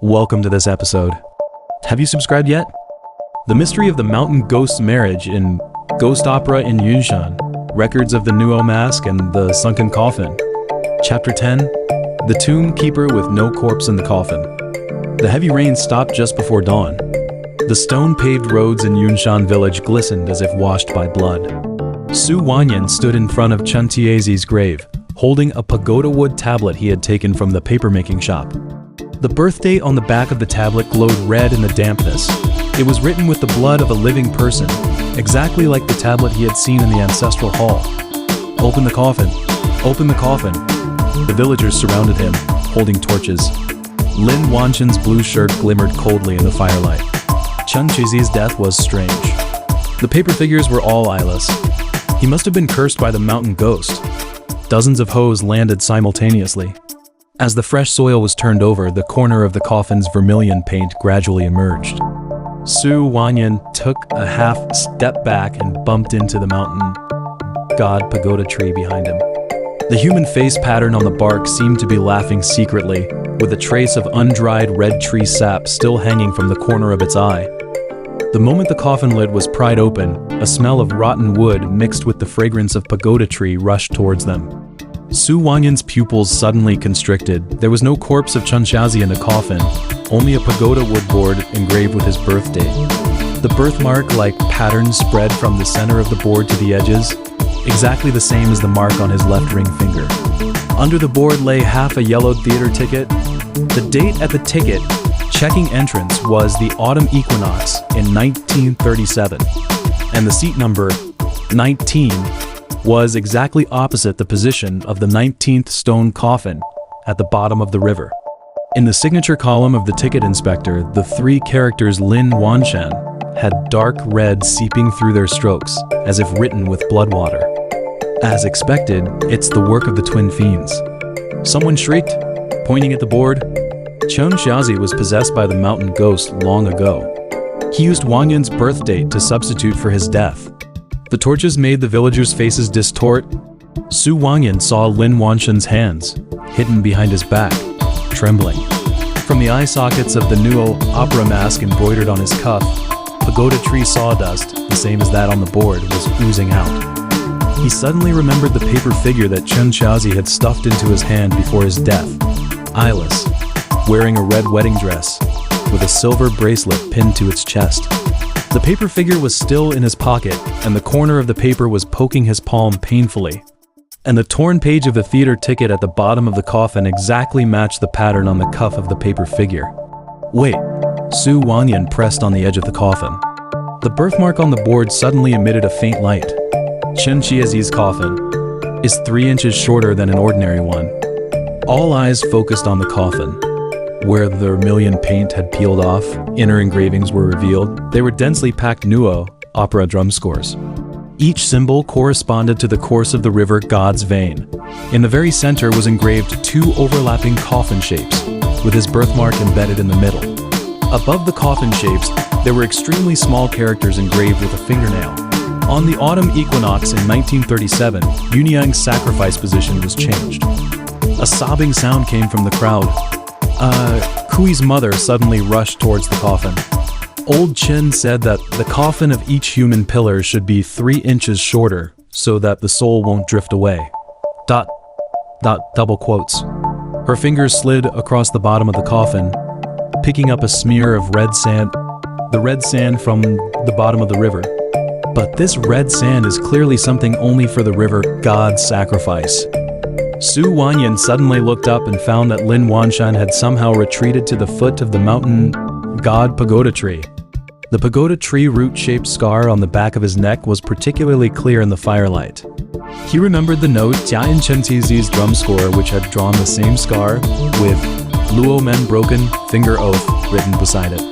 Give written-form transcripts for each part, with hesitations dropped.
Welcome to this episode. Have you subscribed yet? The mystery of the mountain ghost's marriage in Ghost Opera in Yinshan, records of the Nuo mask and the sunken coffin. Chapter 10, the tomb keeper with no corpse in the coffin. The heavy rain stopped just before dawn. The stone-paved roads in Yinshan village glistened as if washed by blood. Su Wanyan stood in front of Chen Tiezi's grave, holding a pagoda wood tablet he had taken from the papermaking shop. The birth date on the back of the tablet glowed red in the dampness. It was written with the blood of a living person, exactly like the tablet he had seen in the ancestral hall. "Open the coffin! Open the coffin!" The villagers surrounded him, holding torches. Lin Wanshan's blue shirt glimmered coldly in the firelight. Chen Chizi's death was strange. The paper figures were all eyeless. He must have been cursed by the mountain ghost. Dozens of hoes landed simultaneously. As the fresh soil was turned over, the corner of the coffin's vermilion paint gradually emerged. Su Wanyan took a half step back and bumped into the mountain god pagoda tree behind him. The human face pattern on the bark seemed to be laughing secretly, with a trace of undried red tree sap still hanging from the corner of its eye. The moment the coffin lid was pried open, a smell of rotten wood mixed with the fragrance of pagoda tree rushed towards them. Su Wanyan's pupils suddenly constricted. There was no corpse of Chen Xiaozi in the coffin, only a pagoda wood board engraved with his birth date. The birthmark-like pattern spread from the center of the board to the edges, exactly the same as the mark on his left ring finger. Under the board lay half a yellowed theater ticket. The date at the ticket checking entrance was the autumn equinox in 1937, and the seat number 19 was exactly opposite the position of the 19th stone coffin at the bottom of the river. In the signature column of the ticket inspector, the three characters Lin Wanshan had dark red seeping through their strokes, as if written with blood water. As expected, it's the work of the twin fiends. Someone shrieked, pointing at the board. Chen Xiaozi was possessed by the mountain ghost long ago. He used Wanyan's birth date to substitute for his death. The torches made the villagers' faces distort. Su Wanyan saw Lin Wanshan's hands, hidden behind his back, trembling. From the eye sockets of the Nuo opera mask embroidered on his cuff, pagoda tree sawdust, the same as that on the board, was oozing out. He suddenly remembered the paper figure that Chen Xiaozi had stuffed into his hand before his death, eyeless, wearing a red wedding dress, with a silver bracelet pinned to its chest. The paper figure was still in his pocket, and the corner of the paper was poking his palm painfully. And the torn page of the theater ticket at the bottom of the coffin exactly matched the pattern on the cuff of the paper figure. Wait, Su Wanyan pressed on the edge of the coffin. The birthmark on the board suddenly emitted a faint light. Chen Chiazi's coffin is 3 inches shorter than an ordinary one. All eyes focused on the coffin. Where the vermilion paint had peeled off, inner engravings were revealed. They were densely packed Nuo opera drum scores. Each symbol corresponded to the course of the river God's vein. In the very center was engraved 2 overlapping coffin shapes, with his birthmark embedded in the middle. Above the coffin shapes, there were extremely small characters engraved with a fingernail. On the autumn equinox in 1937, Yunyang's sacrifice position was changed. A sobbing sound came from the crowd. Kui's mother suddenly rushed towards the coffin. Old Chen said that the coffin of each human pillar should be 3 inches shorter so that the soul won't drift away. ... double quotes. Her fingers slid across the bottom of the coffin, picking up a smear of red sand, the red sand from the bottom of the river. But this red sand is clearly something only for the river God's sacrifice. Su Wanyan suddenly looked up and found that Lin Wanshan had somehow retreated to the foot of the mountain god pagoda tree. The pagoda tree root-shaped scar on the back of his neck was particularly clear in the firelight. He remembered the note Jiayin Chen Tizi's drum score, which had drawn the same scar with Luo Men Broken Finger Oath written beside it.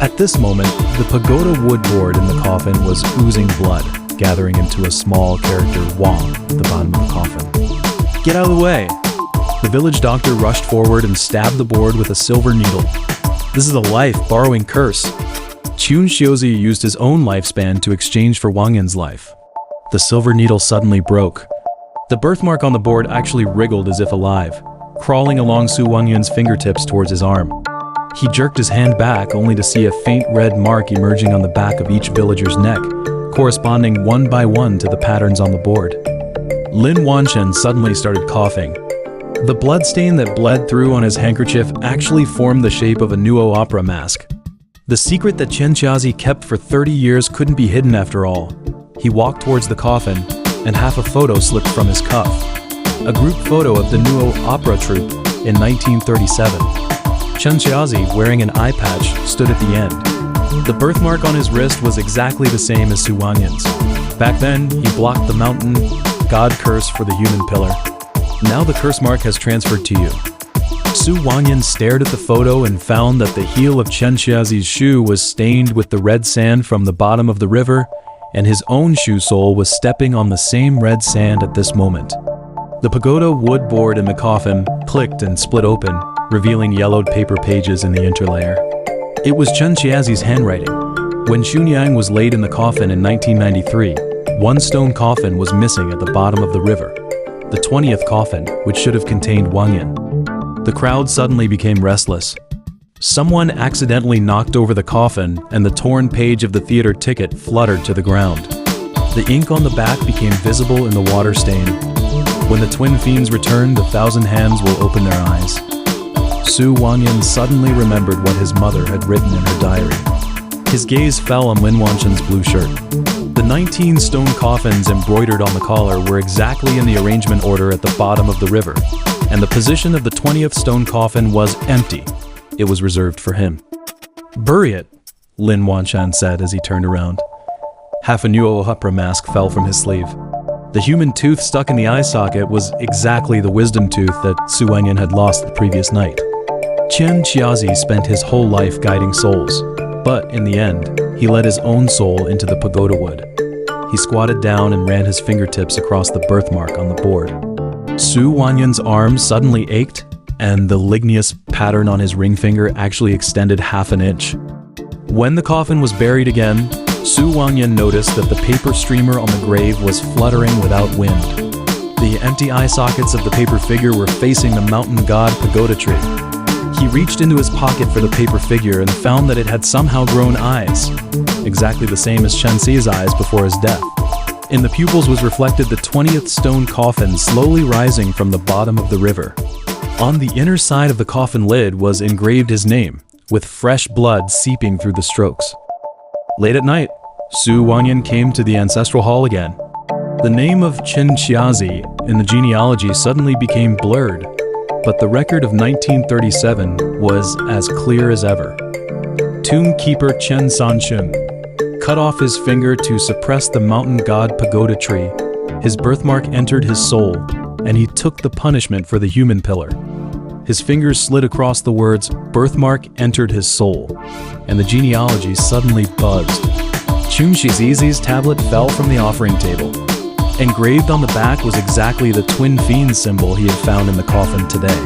At this moment, the pagoda wood board in the coffin was oozing blood, gathering into a small character Wang at the bottom of the coffin. "Get out of the way!" The village doctor rushed forward and stabbed the board with a silver needle. "This is a life-borrowing curse." Chen Xiaozi used his own lifespan to exchange for Wang Yan's life. The silver needle suddenly broke. The birthmark on the board actually wriggled as if alive, crawling along Su Wanyan's fingertips towards his arm. He jerked his hand back only to see a faint red mark emerging on the back of each villager's neck, corresponding one by one to the patterns on the board. Lin Wanshan suddenly started coughing. The bloodstain that bled through on his handkerchief actually formed the shape of a Nuo opera mask. The secret that Chen Qiazi kept for 30 years couldn't be hidden after all. He walked towards the coffin, and half a photo slipped from his cuff. A group photo of the Nuo opera troupe in 1937. Chen Qiazi, wearing an eye patch, stood at the end. The birthmark on his wrist was exactly the same as Su Wanyan's. Back then, he blocked the mountain god curse for the human pillar. Now the curse mark has transferred to you. Su Wanyan stared at the photo and found that the heel of Chen Qiazi's shoe was stained with the red sand from the bottom of the river, and his own shoe sole was stepping on the same red sand at this moment. The pagoda wood board in the coffin clicked and split open, revealing yellowed paper pages in the interlayer. It was Chen Qiazi's handwriting. When Xunyang was laid in the coffin in 1993, one stone coffin was missing at the bottom of the river. The 20th coffin, which should have contained Wang Yin. The crowd suddenly became restless. Someone accidentally knocked over the coffin, and the torn page of the theater ticket fluttered to the ground. The ink on the back became visible in the water stain. When the twin fiends return, the 1,000 hands will open their eyes. Su Wanyan suddenly remembered what his mother had written in her diary. His gaze fell on Lin Wanshan's blue shirt. The 19 stone coffins embroidered on the collar were exactly in the arrangement order at the bottom of the river, and the position of the 20th stone coffin was empty. It was reserved for him. "Bury it," Lin Wanshan said as he turned around. Half a Nuo opera mask fell from his sleeve. The human tooth stuck in the eye socket was exactly the wisdom tooth that Su Wanyan had lost the previous night. Chen Qiazi spent his whole life guiding souls, but in the end, he led his own soul into the pagoda wood. He squatted down and ran his fingertips across the birthmark on the board. Su Wanyan's arm suddenly ached, and the ligneous pattern on his ring finger actually extended half an inch. When the coffin was buried again, Su Wanyan noticed that the paper streamer on the grave was fluttering without wind. The empty eye sockets of the paper figure were facing the mountain god pagoda tree. He reached into his pocket for the paper figure and found that it had somehow grown eyes, exactly the same as Chen Xi's eyes before his death. In the pupils was reflected the 20th stone coffin slowly rising from the bottom of the river. On the inner side of the coffin lid was engraved his name, with fresh blood seeping through the strokes. Late at night, Su Wanyan came to the ancestral hall again. The name of Chen Qiazi in the genealogy suddenly became blurred, but the record of 1937 was as clear as ever. Tomb keeper Chen Sanshun cut off his finger to suppress the mountain god pagoda tree. His birthmark entered his soul, and he took the punishment for the human pillar. His fingers slid across the words, "Birthmark entered his soul," and the genealogy suddenly buzzed. Chun Shizizi's tablet fell from the offering table. Engraved on the back was exactly the twin fiends symbol he had found in the coffin today.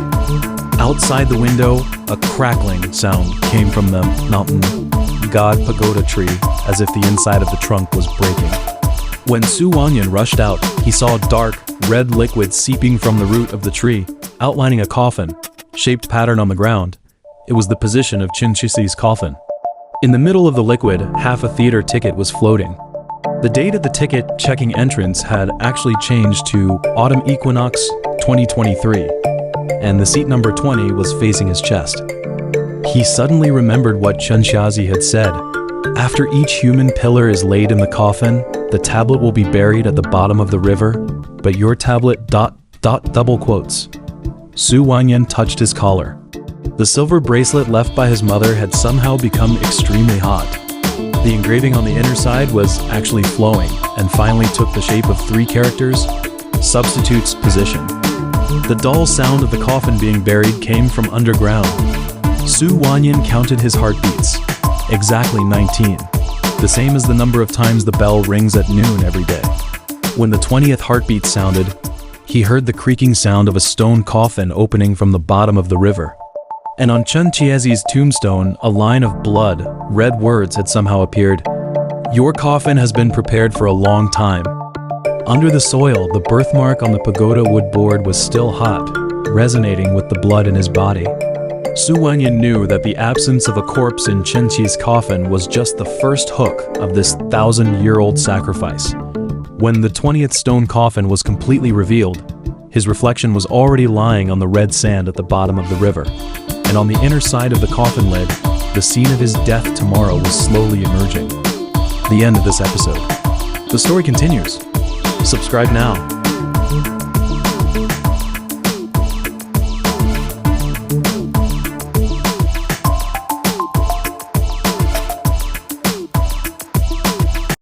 Outside the window, a crackling sound came from the mountain god pagoda tree, as if the inside of the trunk was breaking. When Su Wanyan rushed out, he saw dark, red liquid seeping from the root of the tree, outlining a coffin-shaped pattern on the ground. It was the position of Chen Qiazi's coffin. In the middle of the liquid, half a theater ticket was floating. The date of the ticket checking entrance had actually changed to Autumn Equinox 2023, and the seat number 20 was facing his chest. He suddenly remembered what Chen Qiazi had said. After each human pillar is laid in the coffin, the tablet will be buried at the bottom of the river, but your tablet ... double quotes. Su Wanyan touched his collar. The silver bracelet left by his mother had somehow become extremely hot. The engraving on the inner side was actually flowing and finally took the shape of 3 characters, substitutes position. The dull sound of the coffin being buried came from underground. Su Wanyan counted his heartbeats. Exactly 19. The same as the number of times the bell rings at noon every day. When the 20th heartbeat sounded, he heard the creaking sound of a stone coffin opening from the bottom of the river. And on Chen Qiazi's tombstone, a line of blood, red words had somehow appeared. "Your coffin has been prepared for a long time." Under the soil, the birthmark on the pagoda wood board was still hot, resonating with the blood in his body. Su Wenyan knew that the absence of a corpse in Chen Qi's coffin was just the first hook of this 1,000-year-old sacrifice. When the 20th stone coffin was completely revealed, his reflection was already lying on the red sand at the bottom of the river, and on the inner side of the coffin lid, the scene of his death tomorrow was slowly emerging. The end of this episode. The story continues. Subscribe now.